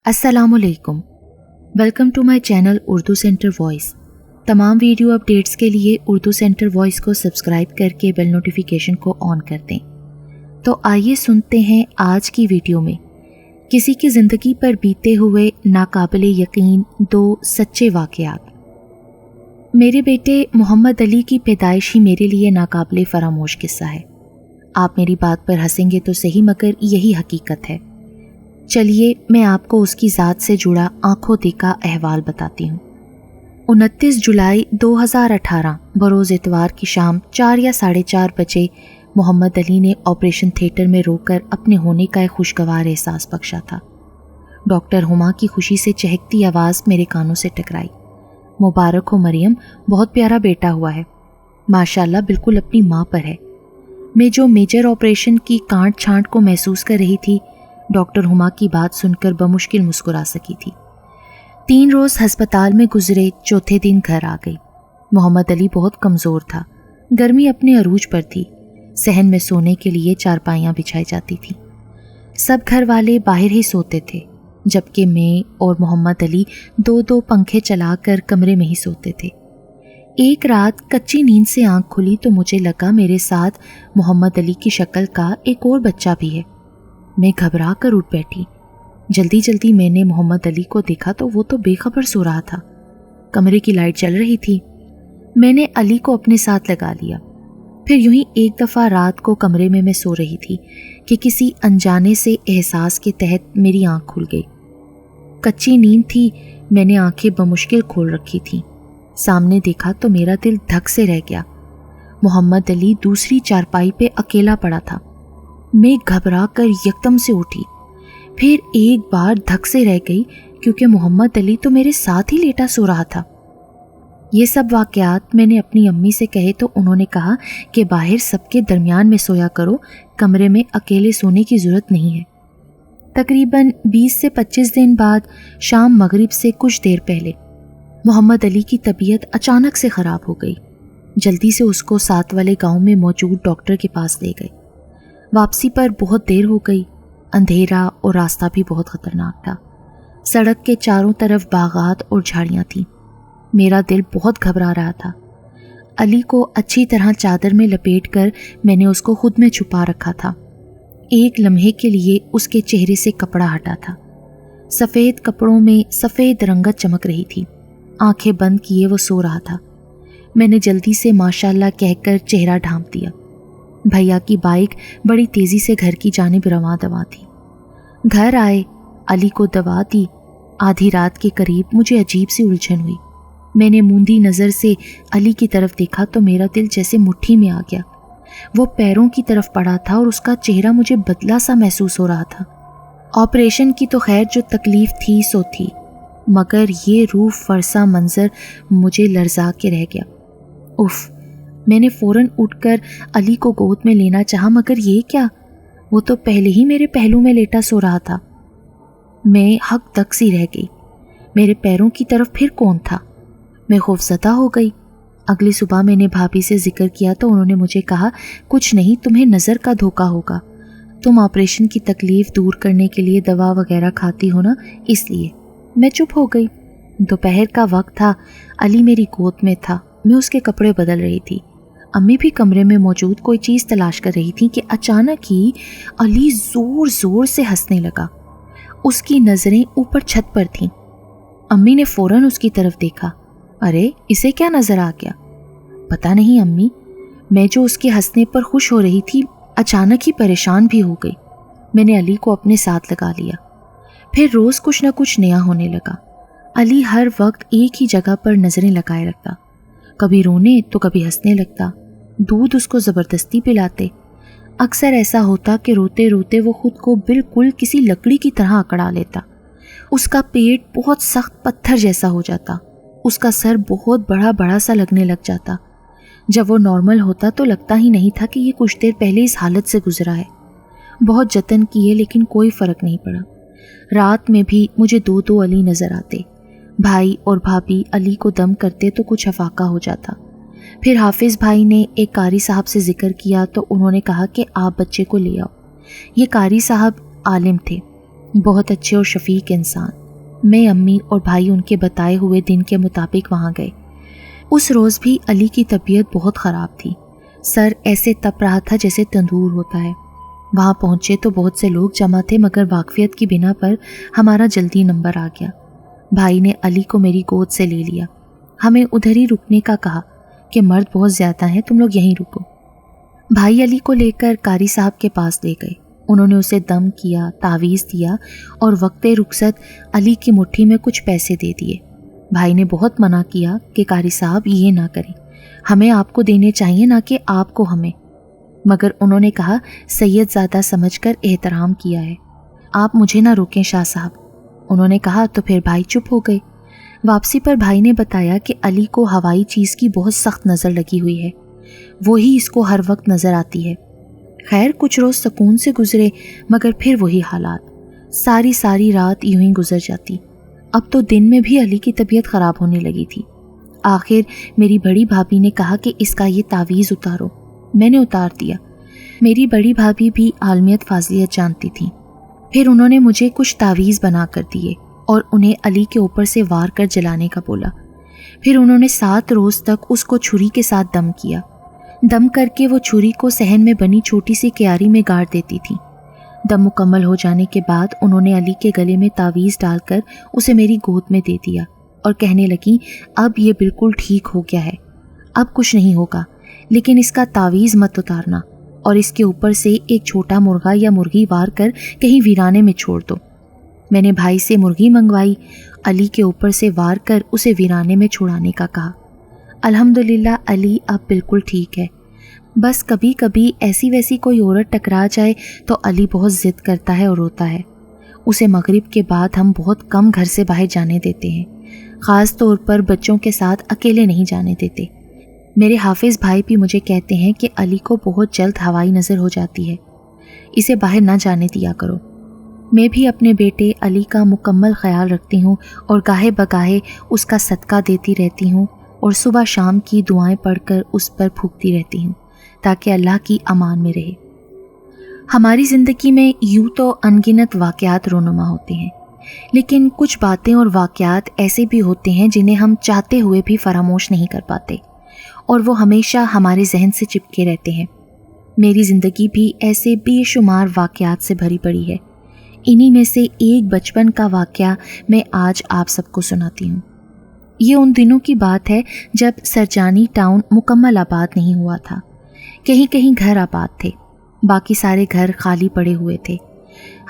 अस्सलाम वालेकुम। Welcome to my channel Urdu centre voice. तमाम वीडियो अपडेट्स के लिए उर्दू सेंटर वॉइस को सब्सक्राइब करके बेल नोटिफिकेशन को ऑन कर दें। तो आइए सुनते हैं आज की वीडियो में किसी की ज़िंदगी पर बीते हुए नाकाबिले यकीन 2 सच्चे वाक़यात। मेरे बेटे मोहम्मद अली की पैदाइश ही मेरे लिए नाकाबिले फरामोश किस्सा है। आप मेरी बात पर हंसेंगे तो सही, मगर यही हकीकत है। चलिए मैं आपको उसकी ज़ात से जुड़ा आंखों देखा अहवाल बताती हूँ। 29 जुलाई 2018 बरोज़ इतवार की शाम 4 या 4:30 बजे मोहम्मद अली ने ऑपरेशन थिएटर में रोकर अपने होने का एक खुशगवार एहसास बख्शा था। डॉक्टर हुमा की खुशी से चहकती आवाज़ मेरे कानों से टकराई। मुबारक हो मरियम, बहुत प्यारा बेटा हुआ है, माशाल्लाह बिल्कुल अपनी माँ पर है। मैं जो मेजर ऑपरेशन की कांट छांट को महसूस कर रही थी, डॉक्टर हुमा की बात सुनकर बमुश्किल मुस्कुरा सकी थी। 3 रोज़ हस्पताल में गुजरे, चौथे दिन घर आ गई। मोहम्मद अली बहुत कमज़ोर था, गर्मी अपने अरूज पर थी। सहन में सोने के लिए चारपाइयाँ बिछाई जाती थीं। सब घर वाले बाहर ही सोते थे, जबकि मैं और मोहम्मद अली 2-2 पंखे चलाकर कमरे में ही सोते थे। एक रात कच्ची नींद से आंख खुली तो मुझे लगा मेरे साथ मोहम्मद अली की शक्ल का एक और बच्चा भी है। मैं घबरा कर उठ बैठी। जल्दी जल्दी मैंने मोहम्मद अली को देखा तो वो तो बेखबर सो रहा था। कमरे की लाइट जल रही थी। मैंने अली को अपने साथ लगा लिया। फिर यूं ही एक दफ़ा रात को कमरे में मैं सो रही थी कि किसी अनजाने से एहसास के तहत मेरी आंख खुल गई। कच्ची नींद थी, मैंने आंखें बमुश्किल खोल रखी थीं। सामने देखा तो मेरा दिल धक से रह गया। मोहम्मद अली दूसरी चारपाई पे अकेला पड़ा था। मैं घबरा कर यकदम से उठी, फिर एक बार धक से रह गई क्योंकि मोहम्मद अली तो मेरे साथ ही लेटा सो रहा था। ये सब वाक़यात मैंने अपनी अम्मी से कहे तो उन्होंने कहा कि बाहर सबके दरमियान में सोया करो, कमरे में अकेले सोने की ज़रूरत नहीं है। तकरीबन 20 से 25 दिन बाद शाम मगरिब से कुछ देर पहले मोहम्मद अली की तबीयत अचानक से ख़राब हो गई। जल्दी से उसको साथ वाले गांव में मौजूद डॉक्टर के पास ले गए। वापसी पर बहुत देर हो गई। अंधेरा और रास्ता भी बहुत ख़तरनाक था। सड़क के चारों तरफ बागात और झाड़ियाँ थीं। मेरा दिल बहुत घबरा रहा था। अली को अच्छी तरह चादर में लपेटकर मैंने उसको खुद में छुपा रखा था। एक लम्हे के लिए उसके चेहरे से कपड़ा हटा था। सफ़ेद कपड़ों में सफ़ेद रंगत चमक रही थी। आंखें बंद किए वो सो रहा था। मैंने जल्दी से माशाल्लाह कहकर चेहरा ढांप दिया। भैया की बाइक बड़ी तेज़ी से घर की जानिब रवां दवा थी। घर आए, अली को दवा दी। आधी रात के करीब मुझे अजीब सी उलझन हुई। मैंने मूंदी नज़र से अली की तरफ देखा तो मेरा दिल जैसे मुट्ठी में आ गया। वो पैरों की तरफ पड़ा था और उसका चेहरा मुझे बदला सा महसूस हो रहा था। ऑपरेशन की तो खैर जो तकलीफ़ थी सो थी, मगर ये रूह फरसा मंजर मुझे लर्जा के रह गया। उफ़! मैंने फ़ौरन उठकर अली को गोद में लेना चाहा, मगर ये क्या, वो तो पहले ही मेरे पहलू में लेटा सो रहा था। मैं हक तक सी रह गई। मेरे पैरों की तरफ फिर कौन था? मैं खौफज़दा हो गई। अगली सुबह मैंने भाभी से जिक्र किया तो उन्होंने मुझे कहा, कुछ नहीं, तुम्हें नज़र का धोखा होगा। तुम ऑपरेशन की तकलीफ़ दूर करने के लिए दवा वगैरह खाती हो ना, इसलिए। मैं चुप हो गई। दोपहर का वक्त था। अली मेरी गोद में था। मैं उसके कपड़े बदल रही थी। अम्मी भी कमरे में मौजूद कोई चीज़ तलाश कर रही थी कि अचानक ही अली ज़ोर ज़ोर से हंसने लगा। उसकी नज़रें ऊपर छत पर थीं। अम्मी ने फ़ौरन उसकी तरफ देखा। अरे, इसे क्या नज़र आ गया? पता नहीं अम्मी, मैं जो उसके हंसने पर खुश हो रही थी अचानक ही परेशान भी हो गई। मैंने अली को अपने साथ लगा लिया। फिर रोज़ कुछ न कुछ नया होने लगा। अली हर वक्त एक ही जगह पर नज़रें लगाए रखता, कभी रोने तो कभी हंसने लगता। दूध उसको ज़बरदस्ती पिलाते। अक्सर ऐसा होता कि रोते रोते वो खुद को बिल्कुल किसी लकड़ी की तरह अकड़ा लेता। उसका पेट बहुत सख्त पत्थर जैसा हो जाता। उसका सर बहुत बड़ा बड़ा सा लगने लग जाता। जब वो नॉर्मल होता तो लगता ही नहीं था कि ये कुछ देर पहले इस हालत से गुजरा है। बहुत जतन किए लेकिन कोई फ़र्क नहीं पड़ा। रात में भी मुझे 2-2 अली नज़र आते। भाई और भाभी अली को दम करते तो कुछ अफाका हो जाता। फिर हाफिज़ भाई ने एक कारी साहब से जिक्र किया तो उन्होंने कहा कि आप बच्चे को ले आओ। ये कारी साहब आलिम थे। बहुत अच्छे और शफीक इंसान। मैं, अम्मी और भाई उनके बताए हुए दिन के मुताबिक वहाँ गए। उस रोज़ भी अली की तबीयत बहुत ख़राब थी। सर ऐसे तप रहा था जैसे तंदूर होता है। वहाँ पहुँचे तो बहुत से लोग जमा थे, मगर वाकफियत की बिना पर हमारा जल्दी नंबर आ गया। भाई ने अली को मेरी गोद से ले लिया। हमें उधर ही रुकने का कहा कि मर्द बहुत ज़्यादा हैं, तुम लोग यहीं रुको। भाई अली को लेकर कारी साहब के पास ले गए। उन्होंने उसे दम किया, तावीज़ दिया और वक्ते रुखसत अली की मुट्ठी में कुछ पैसे दे दिए। भाई ने बहुत मना किया कि कारी साहब ये ना करें, हमें आपको देने चाहिए ना कि आपको हमें, मगर उन्होंने कहा सैयदजादा समझकर एहतराम किया है, आप मुझे ना रोकें शाह साहब। उन्होंने कहा तो फिर भाई चुप हो गए। वापसी पर भाई ने बताया कि अली को हवाई चीज़ की बहुत सख्त नज़र लगी हुई है, वही इसको हर वक्त नज़र आती है। खैर कुछ रोज़ सुकून से गुजरे, मगर फिर वही हालात, सारी रात यूं ही गुजर जाती। अब तो दिन में भी अली की तबीयत ख़राब होने लगी थी। आखिर मेरी बड़ी भाभी ने कहा कि इसका ये तावीज़ उतारो। मैंने उतार दिया। मेरी बड़ी भाभी भी आलमियत फाजलियत जानती थी। फिर उन्होंने मुझे कुछ तावीज़ बना कर दिए और उन्हें अली के ऊपर से वार कर जलाने का बोला। फिर उन्होंने 7 रोज़ तक उसको छुरी के साथ दम किया। दम करके वो छुरी को सहन में बनी छोटी सी क्यारी में गाड़ देती थी। दम मुकम्मल हो जाने के बाद उन्होंने अली के गले में तावीज़ डालकर उसे मेरी गोद में दे दिया और कहने लगी, अब ये बिल्कुल ठीक हो गया है, अब कुछ नहीं होगा, लेकिन इसका तावीज़ मत उतारना और इसके ऊपर से एक छोटा मुर्गा या मुर्गी वार कर कहीं वीराने में छोड़ दो। मैंने भाई से मुर्गी मंगवाई, अली के ऊपर से वार कर उसे वीराने में छुड़ाने का कहा। अल्हम्दुलिल्लाह अली अब बिल्कुल ठीक है। बस कभी कभी ऐसी वैसी कोई औरत टकरा जाए तो अली बहुत ज़िद करता है और रोता है। उसे मगरिब के बाद हम बहुत कम घर से बाहर जाने देते हैं, ख़ास तौर पर बच्चों के साथ अकेले नहीं जाने देते। मेरे हाफिज़ भाई भी मुझे कहते हैं कि अली को बहुत जल्द हवाई नज़र हो जाती है, इसे बाहर ना जाने दिया करो। मैं भी अपने बेटे अली का मुकम्मल ख्याल रखती हूँ और गाहे बगाहे उसका सदका देती रहती हूँ और सुबह शाम की दुआएं पढ़कर उस पर फूंकती रहती हूँ ताकि अल्लाह की अमान में रहे। हमारी ज़िंदगी में यूँ तो अनगिनत वाक़यात रोनुमा होते हैं, लेकिन कुछ बातें और वाक़यात ऐसे भी होते हैं जिन्हें हम चाहते हुए भी फरामोश नहीं कर पाते और वो हमेशा हमारे जहन से चिपके रहते हैं। मेरी ज़िंदगी भी ऐसे बेशुमार वाक़यात से भरी पड़ी है। इन्हीं में से एक बचपन का वाक़या मैं आज आप सबको सुनाती हूँ। ये उन दिनों की बात है जब सरजानी टाउन मुकम्मल आबाद नहीं हुआ था। कहीं कहीं घर आबाद थे, बाकी सारे घर खाली पड़े हुए थे।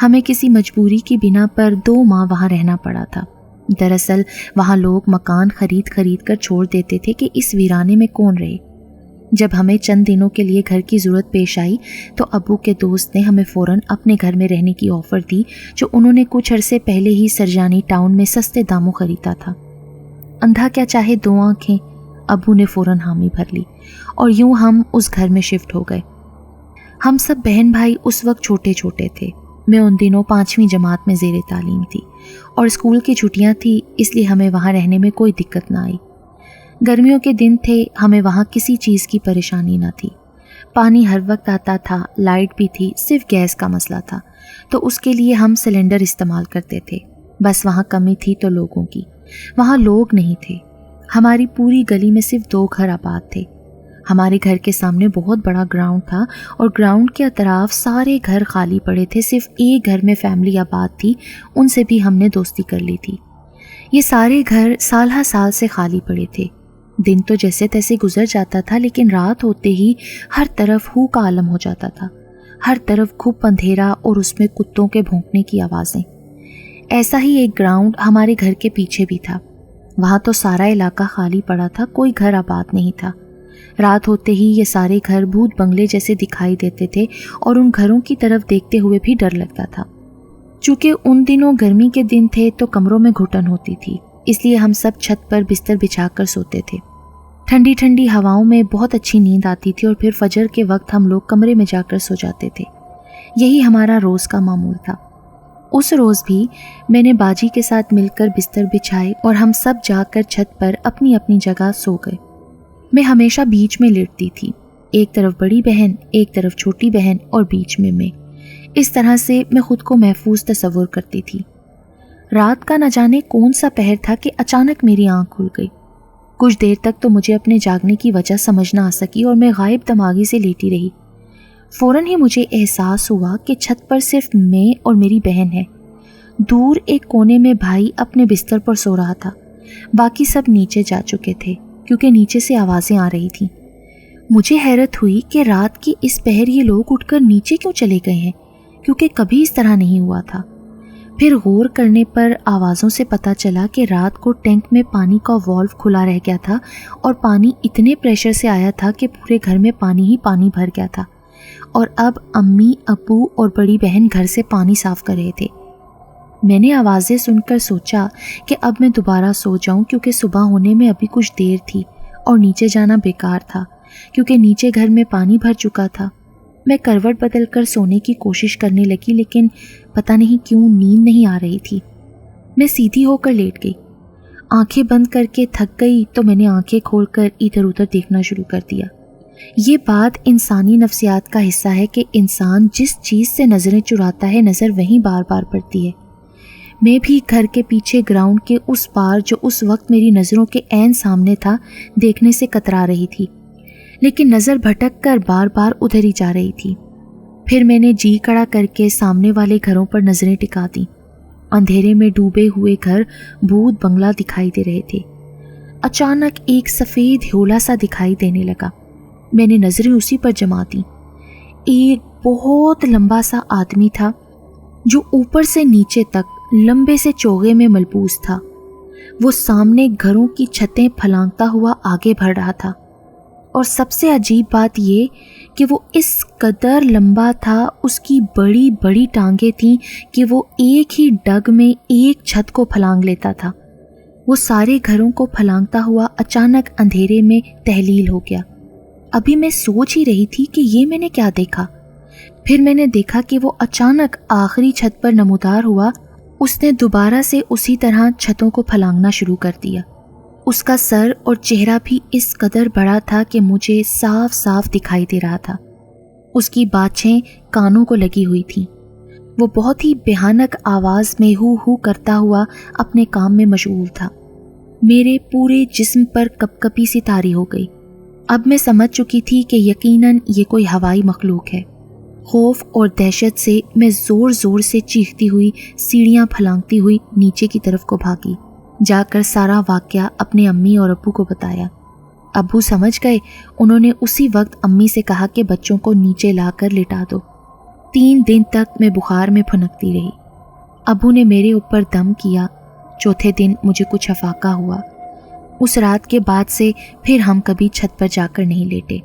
हमें किसी मजबूरी की बिना पर 2 माह वहाँ रहना पड़ा था। दरअसल वहाँ लोग मकान खरीद कर छोड़ देते थे कि इस वीराने में कौन रहे। जब हमें चंद दिनों के लिए घर की ज़रूरत पेश आई तो अब्बू के दोस्त ने हमें फ़ौरन अपने घर में रहने की ऑफ़र दी, जो उन्होंने कुछ अरसे पहले ही सरजानी टाउन में सस्ते दामों ख़रीदा था। अंधा क्या चाहे 2 आँखें, अब्बू ने फ़ौरन हामी भर ली और यूं हम उस घर में शिफ्ट हो गए। हम सब बहन भाई उस वक्त छोटे छोटे थे। मैं उन दिनों 5वीं जमात में ज़ेरे तालीम थी और स्कूल की छुट्टियां थी, इसलिए हमें वहाँ रहने में कोई दिक्कत ना आई। गर्मियों के दिन थे, हमें वहाँ किसी चीज़ की परेशानी ना थी। पानी हर वक्त आता था, लाइट भी थी, सिर्फ गैस का मसला था तो उसके लिए हम सिलेंडर इस्तेमाल करते थे। बस वहाँ कमी थी तो लोगों की। वहाँ लोग नहीं थे। हमारी पूरी गली में सिर्फ 2 घर आबाद थे। हमारे घर के सामने बहुत बड़ा ग्राउंड था और ग्राउंड के अतराफ सारे घर खाली पड़े थे। सिर्फ एक घर में फैमिली आबाद थी, उनसे भी हमने दोस्ती कर ली थी। ये सारे घर साल हर साल से खाली पड़े थे। दिन तो जैसे तैसे गुजर जाता था, लेकिन रात होते ही हर तरफ हू का आलम हो जाता था। हर तरफ खूब अंधेरा और उसमें कुत्तों के भौंकने की आवाज़ें। ऐसा ही एक ग्राउंड हमारे घर के पीछे भी था। वहाँ तो सारा इलाका खाली पड़ा था, कोई घर आबाद नहीं था। रात होते ही ये सारे घर भूत बंगले जैसे दिखाई देते थे और उन घरों की तरफ देखते हुए भी डर लगता था। चूँकि उन दिनों गर्मी के दिन थे तो कमरों में घुटन होती थी, इसलिए हम सब छत पर बिस्तर बिछाकर सोते थे। ठंडी ठंडी हवाओं में बहुत अच्छी नींद आती थी और फिर फजर के वक्त हम लोग कमरे में जाकर सो जाते थे। यही हमारा रोज़ का मामूल था। उस रोज़ भी मैंने बाजी के साथ मिलकर बिस्तर बिछाए और हम सब जाकर छत पर अपनी अपनी जगह सो गए। मैं हमेशा बीच में लेटती थी, एक तरफ बड़ी बहन, एक तरफ छोटी बहन और बीच में मैं। इस तरह से मैं खुद को महफूज तस्वुर करती थी। रात का न जाने कौन सा पहर था कि अचानक मेरी आंख खुल गई। कुछ देर तक तो मुझे अपने जागने की वजह समझ ना आ सकी और मैं गायब दिमागी से लेटी रही। फौरन ही मुझे एहसास हुआ कि छत पर सिर्फ मैं और मेरी बहन है। दूर एक कोने में भाई अपने बिस्तर पर सो रहा था। बाकी सब नीचे जा चुके थे क्योंकि नीचे से आवाज़ें आ रही थीं। मुझे हैरत हुई कि रात की इस पहर ये लोग उठकर नीचे क्यों चले गए हैं, क्योंकि कभी इस तरह नहीं हुआ था। फिर गौर करने पर आवाज़ों से पता चला कि रात को टैंक में पानी का वाल्व खुला रह गया था और पानी इतने प्रेशर से आया था कि पूरे घर में पानी ही पानी भर गया था और अब अम्मी, अब्बू और बड़ी बहन घर से पानी साफ कर रहे थे। मैंने आवाज़ें सुनकर सोचा कि अब मैं दोबारा सो जाऊं क्योंकि सुबह होने में अभी कुछ देर थी और नीचे जाना बेकार था क्योंकि नीचे घर में पानी भर चुका था। मैं करवट बदलकर सोने की कोशिश करने लगी, लेकिन पता नहीं क्यों नींद नहीं आ रही थी। मैं सीधी होकर लेट गई। आंखें बंद करके थक गई तो मैंने आंखें खोलकर इधर उधर देखना शुरू कर दिया। ये बात इंसानी नफ्सियात का हिस्सा है कि इंसान जिस चीज़ से नज़रें चुराता है, नज़र वहीं बार बार पड़ती है। मैं भी घर के पीछे ग्राउंड के उस पार, जो उस वक्त मेरी नज़रों के ऐन सामने था, देखने से कतरा रही थी, लेकिन नज़र भटक कर बार बार उधर ही जा रही थी। फिर मैंने जी खड़ा करके सामने वाले घरों पर नज़रें टिका दी। अंधेरे में डूबे हुए घर भूत बंगला दिखाई दे रहे थे। अचानक एक सफ़ेद ह्योला सा दिखाई देने लगा। मैंने नज़रें उसी पर जमा दी। एक बहुत लंबा सा आदमी था जो ऊपर से नीचे तक लंबे से चोगे में मलबूस था। वो सामने घरों की छतें फलांगता हुआ आगे बढ़ रहा था और सबसे अजीब बात ये कि वो इस कदर लंबा था, उसकी बड़ी बड़ी टांगें थीं कि वो एक ही डग में एक छत को फलांग लेता था। वो सारे घरों को फलांगता हुआ अचानक अंधेरे में तहलील हो गया। अभी मैं सोच ही रही थी कि ये मैंने क्या देखा। फिर मैंने देखा कि वो अचानक आखिरी छत पर नमूदार हुआ। उसने दोबारा से उसी तरह छतों को फलांगना शुरू कर दिया। उसका सर और चेहरा भी इस कदर बड़ा था कि मुझे साफ साफ दिखाई दे रहा था। उसकी बाछें कानों को लगी हुई थीं। वो बहुत ही भयानक आवाज़ में हू हू करता हुआ अपने काम में मशगूल था। मेरे पूरे जिस्म पर कपकपी सी तारी हो गई। अब मैं समझ चुकी थी कि यकीनन ये कोई हवाई मखलूक है। खौफ और दहशत से मैं ज़ोर ज़ोर से चीखती हुई सीढ़ियाँ फलांगती हुई नीचे की तरफ को भागी। जाकर सारा वाक़या अपने अम्मी और अब्बू को बताया। अब्बू समझ गए। उन्होंने उसी वक्त अम्मी से कहा कि बच्चों को नीचे लाकर लिटा दो। 3 दिन तक मैं बुखार में फुनकती रही। अब्बू ने मेरे ऊपर दम किया। चौथे दिन मुझे कुछ अफाका हुआ। उस रात के बाद से फिर हम कभी छत पर जाकर नहीं लेटे।